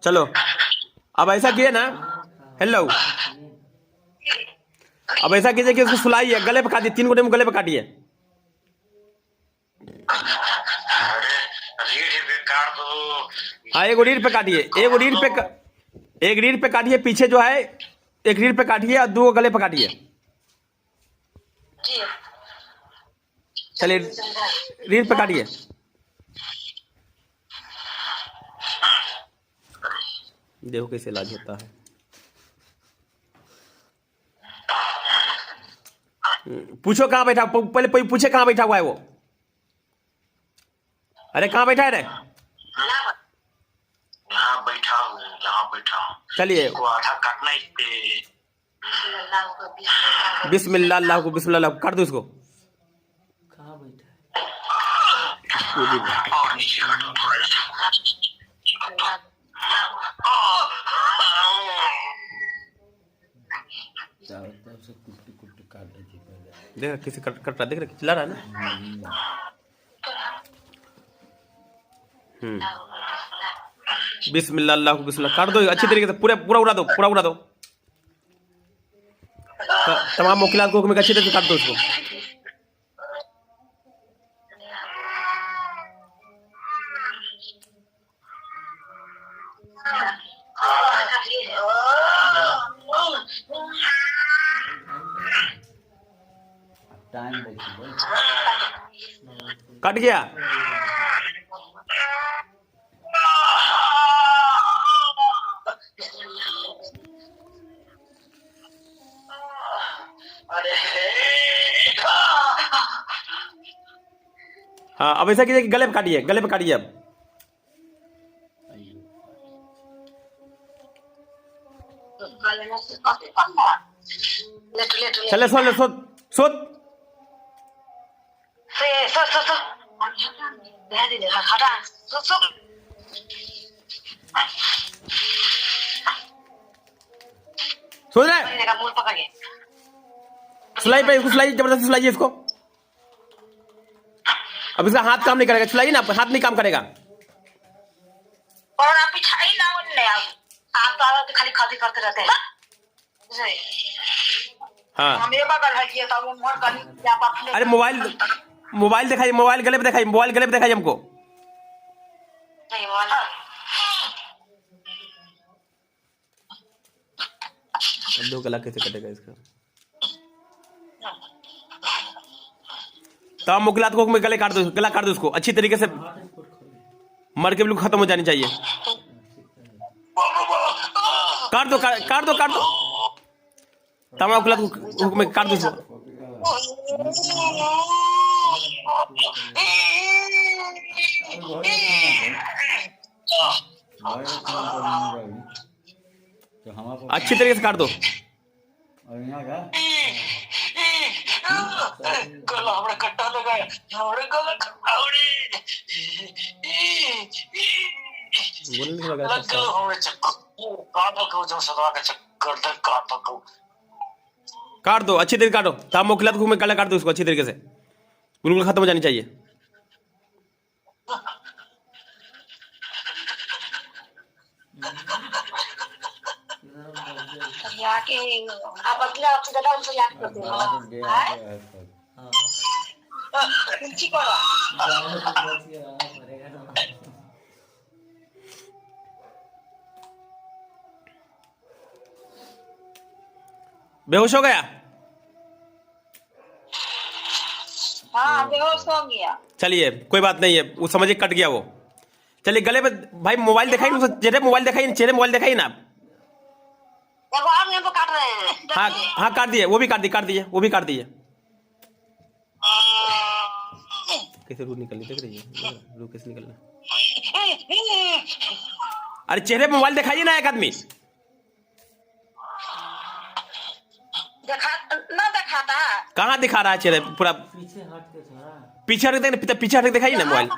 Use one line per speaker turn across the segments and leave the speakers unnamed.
चलो अब ऐसा किए ना, हेलो, अब ऐसा कीजिए कि उसको सुलाइए, गले पे काटिए, 3 गोटे में गले पे काटिए। हाँ, एक रीढ़ पे काटिए, एक रीढ़ पे काटिए, पीछे जो है एक रीढ़ पे काटिए और 2 गले पे काटिए। चलिए रीढ़ पे काटिए। देखो कैसे इलाज होता है। पूछो कहाँ बैठा, पहले पूछे कहाँ बैठा हुआ है वो। अरे कहाँ बैठा है रे?
यहाँ बैठा हूँ, यहाँ बैठा हूँ।
चलिए
आधा काटना है पे।
बिस्मिल्लाह, अल्लाह को बिस्मिल्लाह, काट दो इसको।
कहाँ बैठा है?
और नीचे काटो थोड़ा सा।
सब कुट्टी कुट्टी काट देती पहले।
देख किसी कट रहा, देख रहा चिल्ला रहा है ना। बिस्मिल्लाह, अल्लाह को बिस्मिल्लाह, काट दो अच्छी तरीके से, पूरा उड़ा दो, पूरा उड़ा दो। तमाम मुकिलात को हुक्म अच्छी तरह से काट दो उसको।
टाइम देखिए,
कट गया। हाँ, अब ऐसा कीजिए कि गले पे काटिए, गले पे काटिए। अब चले सो सो सो सो रहे, सुलाई पे इसको, सुलाई जबरदस्ती सुलाइए इसको। अब इसका हाथ काम नहीं करेगा, सुलाइए ना, हाथ नहीं काम करेगा।
और आप पिछाई ना उनने आप तो खाली खाती करते रहते हैं।
हाँ,
हमें बगल है ये तो वो मोर गली या अपने।
अरे मोबाइल दिखाइए, मोबाइल गले पे दिखाइए, मोबाइल गले पे दिखाइए हमको।
नहीं वाला
दो गला कैसे कटेगा इसका? तमाम मुकिलात को गले काट दो, गला काट दो उसको अच्छी तरीके से, मर के बिल्कुल खत्म हो जानी चाहिए। काट दो, काट दो, काट दो, तमाम मुकिलात को हुक्म काट दो उसको। अच्छी तरीके से काट दो।
गला हमारा कट्टा लगा है, हमारे गला
काट दो अच्छी तरीके काटो, तमाम मुकिलात को गला काट दो उसको अच्छी तरीके से, बिल्कुल खत्म हो जानी चाहिए।
याके आप अगला आपसे ज्यादा उनसे याद करते हो। कुछ करो
बेहोश हो गया?
हाँ बेहोश हो गया।
चलिए कोई बात नहीं है, वो समझिए कट गया वो। चलिए गले पे भाई मोबाइल दिखाइए, चेहरे मोबाइल दिखाइए, चेहरे मोबाइल दिखाइए ना।
देखो आप यहाँ पे काट रहे हैं।
हाँ हाँ काट दिए, वो भी काट दिए, वो भी काट दिए। कैसे रू निकलनी देख रही है, रू कैसे निकलना। अरे चेहरे पे मोबाइल दिखाइए ना एक आदमी।
ना दिखाता
कहाँ दिखा रहा है चेहरे पूरा?
पीछे हट के थोड़ा,
पीछे हट के, पीछे हट के दिखाइए ना मोबाइल।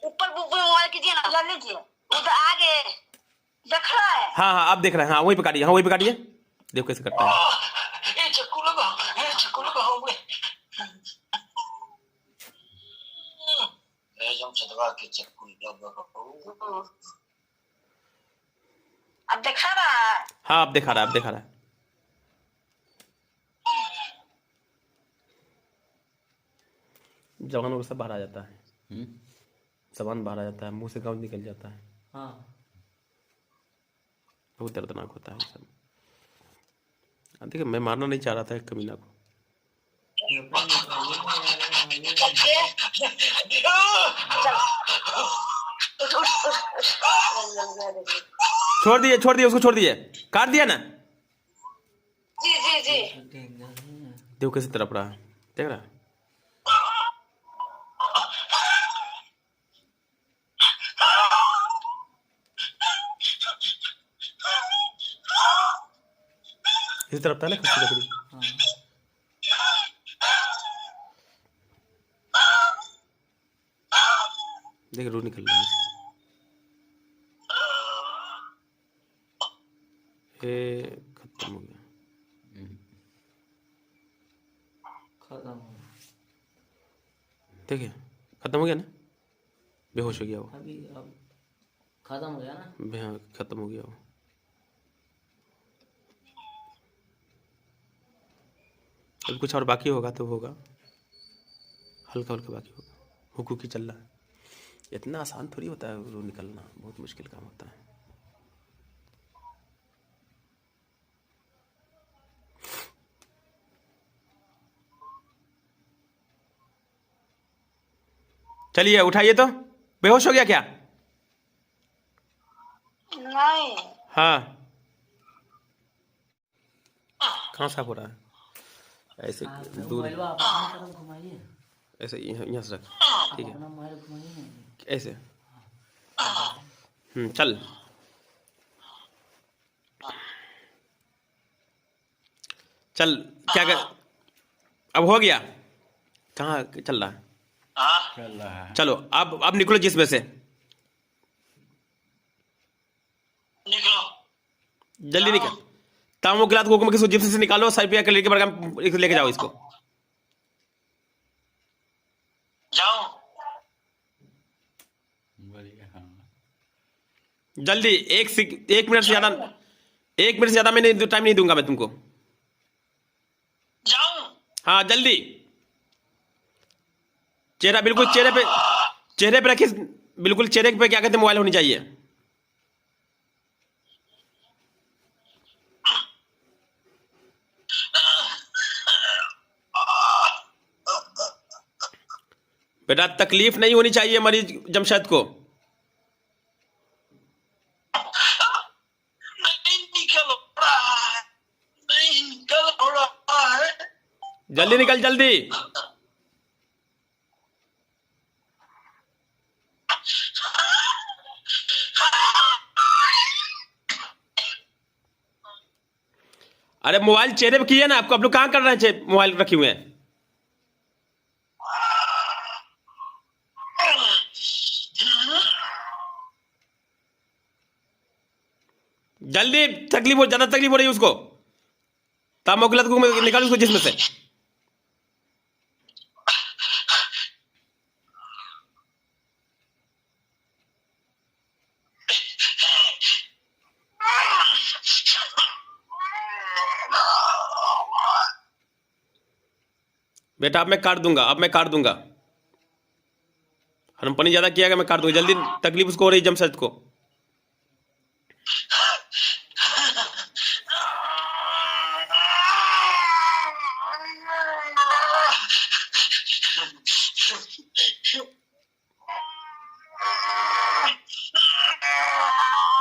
ऊपर मोबाइल कीजिए ना, ले लीजिए उधर आगे देख रहा है।
हाँ हाँ आप देख रहे हैं, हाँ वहीं पे काटिए, हाँ वहीं पे काटिए, देखो कैसे करता है।
चक्कू लगा, चक्कू लगा होंगे। एकदम चदवा के चक्कू लगा। अब देखा रहा है।
हाँ अब दिखा रहा है, अब दिखा रहा है। जवानों को सब बाहर आ जाता है, सामान बाहर आ जाता है, मुंह से गाँव निकल जाता है,
हाँ
बहुत दर्दनाक होता है ये सब। देखिए मैं मारना नहीं चाह रहा था एक कमीना को।
ये अपना निकालिए ना यार,
उठ उठ उठ।
छोड़ दिए उसको, छोड़ दिए, काट दिया ना।
जी जी जी।
डेंजर है।
देखो कैसे तड़प रहा है, देख रहा है। इसी तरफ था ना खस्सी बकरी।
हाँ
देख रूह निकल रही है। ये खत्म हो गया।
खत्म हो गया।
देखिए खत्म हो गया ना, बेहोश हो गया वो।
अभी अब खत्म हो गया ना।
हाँ खत्म हो गया वो। अब कुछ और बाकी होगा तो होगा, हल्का हल्का बाकी होगा। हुकूकी चल रहा है। इतना आसान थोड़ी होता है रूह निकलना, बहुत मुश्किल काम होता है। चलिए उठाइए तो। बेहोश हो गया क्या?
नहीं।
हाँ कहाँ साफ हो रहा है? ऐसे
आप
दूर,
मोबाइल आप अपनी तरफ घुमाइए।
ऐसे यहाँ से रख,
आप
ठीक है
अपना मोबाइल घुमाइए ना।
ऐसे। चल चल क्या कर, अब हो गया। कहाँ चल रहा है?
चल रहा है।
चलो अब निकलो जिसमें से,
निकलो।
जल्दी निकल। तामो गिलास को किसी जिप्सी से निकालो, 100 रुपया के लेके बड़का लेके जाओ इसको।
जाओ
बढ़िया हाँ।
जल्दी, 1 मिनट से ज्यादा, 1 मिनट से ज्यादा मैं टाइम नहीं दूंगा मैं तुमको।
जाओ।
हाँ जल्दी। चेहरा बिल्कुल चेहरे पे रखिए, बिल्कुल चेहरे पे क्या कहते हैं मोबाइल होनी चाहिए। बेटा तकलीफ नहीं होनी चाहिए मरीज जमशेद को।
नहीं निकल रहा है, नहीं निकल रहा है।
जल्दी निकल जल्दी। अरे मोबाइल चेहरे पे किए ना, आपको आप लोग कहाँ कर रहे हैं मोबाइल रखे हुए हैं? जल्दी, ज्यादा तकलीफ हो रही है उसको। तामोगलत को निकाल उसको जिसमें से। बेटा अब मैं काट दूंगा, अब मैं काट दूंगा। हम पानी ज्यादा किया, मैं काट दूंगा। जल्दी, तकलीफ उसको हो रही जमशेद को।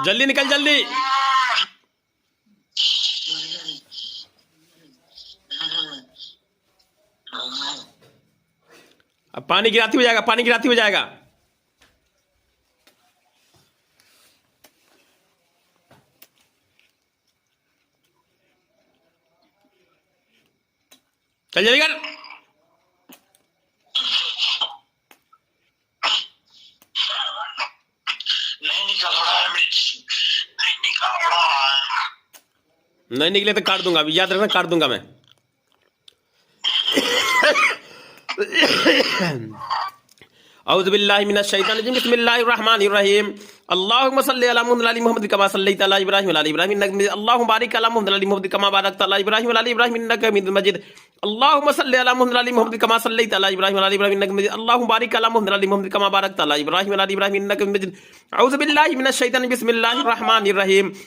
जल्दी निकल जल्दी। अब पानी गिराती हो जाएगा, पानी गिराती हो जाएगा। चल जल्दी कर।
नहीं निकल रहा है मेरे जिस्म, नहीं निकल रहा है।
नहीं निकले तो काट दूंगा, अभी याद रखना, काट दूंगा मैं। औज़ु बिल्लाहि मिनश शैतानिर रजीम बिस्मिल्लाहिर रहमानिर रहीम अल्लाहुम्मा सल्लि अला मुहम्मद कमा सल्लैता अला इब्राहीम व अला आलि इब्राहीम इन्नका हमीदुम मजीद अल्लाहुम्मा बारिक अला मुहम्मद कमा बारकता अला इब्राहीम व अला आलि इब्राहीम इन्नका हमीदुम मजीद अल्लाहुम्मा सल्लि अला मुहम्मद कमा सल्लैता अला इब्राहीम व अला आलि इब्राहीम इन्नका हमीदुम मजीद अल्लाहुम्मा बारिक अला मुहम्मद कमा बारकता अला इब्राहीम व अला आलि इब्राहीम इन्नका हमीदुम मजीद औज़ु बिल्लाहि मिनश शैतानिर बिस्मिल्लाहिर रहमानिर रहीम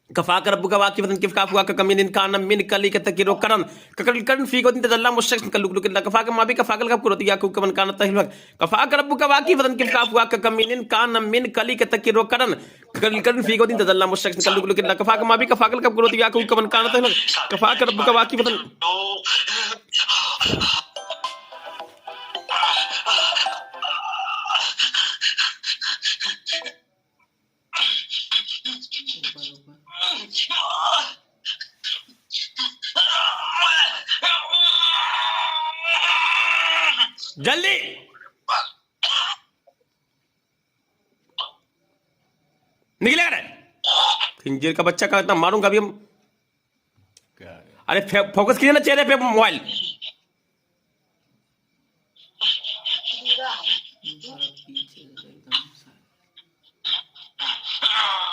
कफाक रब्बुका वाकिफतन किफ काफुआ का कमिन कान मिन कली का तकिरो करन ककल फी को दिन तजल्ला मुशक्क कल्लुक लुक कफाक माबी कफाकल कब कुरती या कुकमन कान तहिल कफाक रब्बुका वाकिफतन किफ काफुआ का कमिन कान मिन कली का तकिरो करन ककल फी को दिन तजल्ला मुशक्क कल्लुक लुक कफाक माबी कफाकल कब कुरती या कुकमन कान तहिल कफाक रब्बुका वाकिफतन जल्दी निकले अरे खंजीर का बच्चा का इतना मारूंगा अभी हम।
क्या
अरे फोकस कीजिए ना चेहरे पे मोबाइल।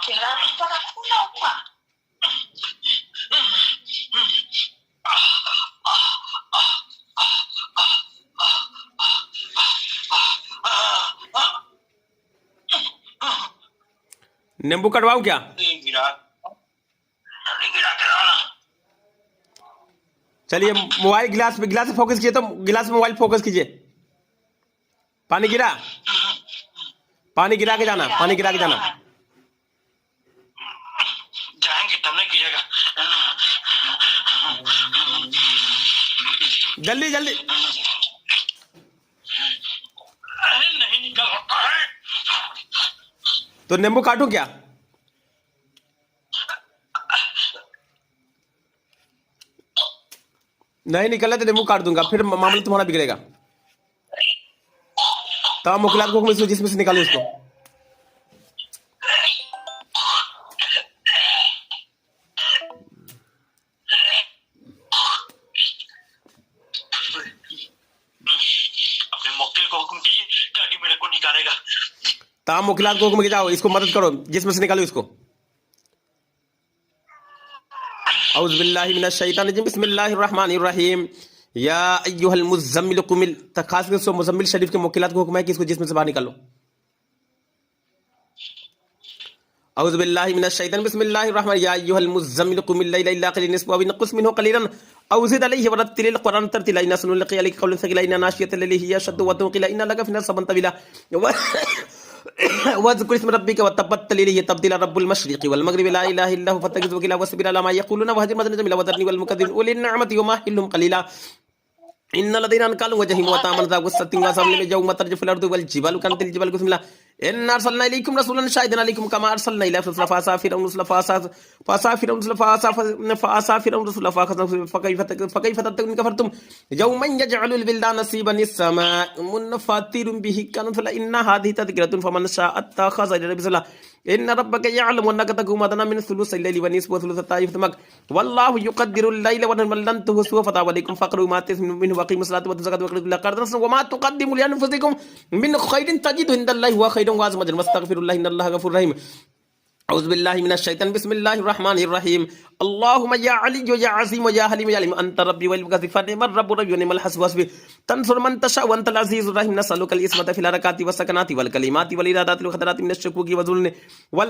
चेहरा तो रखो ना हुआ
नींबू कटवाऊं क्या? चलिए मोबाइल गिलास पे फोकस कीजिए तो गिलास में मोबाइल फोकस कीजिए। पानी गिरा के जाना
जाएंगे तब नहीं गिरेगा
जल्दी
अरे नहीं निकल होता है
तो नींबू काटूं क्या? नहीं निकला तो नींबू काट दूंगा, फिर मामला तुम्हारा बिगड़ेगा। तमाम मुखलात को जिसमें से निकालो इसको।
अपने मुक्तिल को हुक्म कीजिए गाड़ी मेरे को निकालेगा।
तमाम मुखलात को हुक्म के जाओ, इसको मदद करो, जिसमें से निकालो इसको। औज़ु बिल्लाहि मिनश शैतानिर रजीम बिस्मिल्लाहिर रहमानिर रहीम या अय्युहल मुज़म्मिल कुमिल। खास कर मुज़म्मिल शरीफ के मुखलात को हुक्म है कि इसको जिसमें से बाहर निकालो। औज़ु बिल्लाहि मिनश शैतानिर बिस्मिल्लाहिर रहमानिर या अय्युहल मुज़म्मिल कुमिल लैला इल्ला क़लीलन निस्फ़हु अव इंक़ुस मिन्हु क़लीलन औ ज़िद अलैहि वरत्तिलिल क़ुरआन तर्तीला इन्ना सनुल्क़ी अलैका क़ौलन सक़ीला इन्ना नाशियतल लैलि हिय अशद्दु वतक़ीला इन्ना लका फ़ी सबन तवीला वज़्कुर इस्म रब्बिका वतबत्तल इलैहि तब्दीला रब्बुल मशरिक़ि वल मग़रिबि ला इलाहा इल्ला हु फत्तखिज़ वकीला वस्बिर अला मा यक़ूलूना वहजिर मज़न जमीला वज़रनी वल मुकद्दिमीन उलिन निअमति वमहिलहुम क़लीला इन्ना लदैना अनकालुम वजहिम वतामन ज़ागुस्सतिन वसमल में यौम तरजुफुल अर्दु वल जिबालु कानतिल जिबालु कुसमिला इन्ना अरसलना इलैकुम रसूलन शाहिदन अलैकुम कमा अरसलना इला फसाफिरun rusula fakayfa tattaqun kafartum yawman yaj'alul wildana nasiban as-samaa'i munfatirun bihi kanat la inna hadhihi tadhkiratun faman sha'a attakhadha ila rabbihi sabila inna rabbaka ya'lamu annaka taqumu adna min thuluthi al-layli wa nisfahu wa thulutha ta'ifatan wallahu yuqaddiru al-layla wa an-nahara lan tuhsuhu fatawallaykum faqru ma tasmin minhu wa aqimus salata wa zakata wa aqridu qardan wa ma tuqaddimu li anfusikum min khairin tajidu inda Allahi wa khairan wa azma ajran wastaghfirullaha inna Allaha ghafurur rahim औज़ु बिल्लाहि मिनश शैतानिर बिस्मिल्लाहिर रहमानिर रहीम अल्लाहुम्मा या अली या अज़ीम या हलीम या अलीम अंत रब्बी वल मुगफ़िर निमर रब्बु रब्बी निमल हस्ब वस्बी तंसुर मन तशा व अंतल अज़ीज़ुर रहीम नसअलुकल इस्मता फिल हरकाति वस सकनाति वल कलिमाति वल इरादाति वल खदराति मिनश शुकूकी वज़ुल्नि वल